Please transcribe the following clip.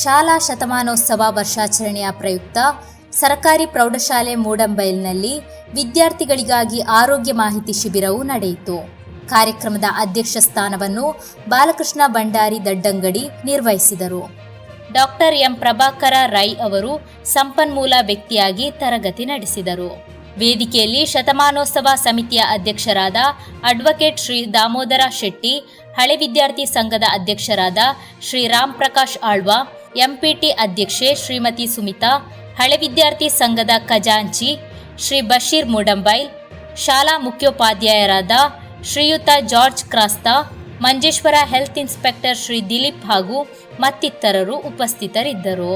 ಶಾಲಾ ಶತಮಾನೋತ್ಸವ ವರ್ಷಾಚರಣೆಯ ಪ್ರಯುಕ್ತ ಸರ್ಕಾರಿ ಪ್ರೌಢಶಾಲೆ ಮೂಡಂಬೈಲ್ನಲ್ಲಿ ವಿದ್ಯಾರ್ಥಿಗಳಿಗಾಗಿ ಆರೋಗ್ಯ ಮಾಹಿತಿ ಶಿಬಿರವು ನಡೆಯಿತು. ಕಾರ್ಯಕ್ರಮದ ಅಧ್ಯಕ್ಷ ಸ್ಥಾನವನ್ನು ಬಾಲಕೃಷ್ಣ ಭಂಡಾರಿ ದಡ್ಡಂಗಡಿ ನಿರ್ವಹಿಸಿದರು. ಡಾಕ್ಟರ್ ಎಂ ಪ್ರಭಾಕರ ರೈ ಅವರು ಸಂಪನ್ಮೂಲ ವ್ಯಕ್ತಿಯಾಗಿ ತರಗತಿ ನಡೆಸಿದರು. ವೇದಿಕೆಯಲ್ಲಿ ಶತಮಾನೋತ್ಸವ ಸಮಿತಿಯ ಅಧ್ಯಕ್ಷರಾದ ಅಡ್ವೊಕೇಟ್ ಶ್ರೀ ದಾಮೋದರ ಶೆಟ್ಟಿ, ಹಳೆ ವಿದ್ಯಾರ್ಥಿ ಸಂಘದ ಅಧ್ಯಕ್ಷರಾದ ಶ್ರೀ ರಾಮ್ ಪ್ರಕಾಶ್ ಆಳ್ವಾ, ಎಂಪಿಟಿ ಅಧ್ಯಕ್ಷೆ ಶ್ರೀಮತಿ ಸುಮಿತಾ, ಹಳೆ ವಿದ್ಯಾರ್ಥಿ ಸಂಘದ ಖಜಾಂಚಿ ಶ್ರೀ ಬಶೀರ್ ಮೂಡಂಬೈಲ್, ಶಾಲಾ ಮುಖ್ಯೋಪಾಧ್ಯಾಯರಾದ Shriyut George Crasta, Manjeshwar health inspector Shri Dileep ಹಾಗೂ ಮತ್ತಿತರರು ಉಪಸ್ಥಿತರಿದ್ದರು.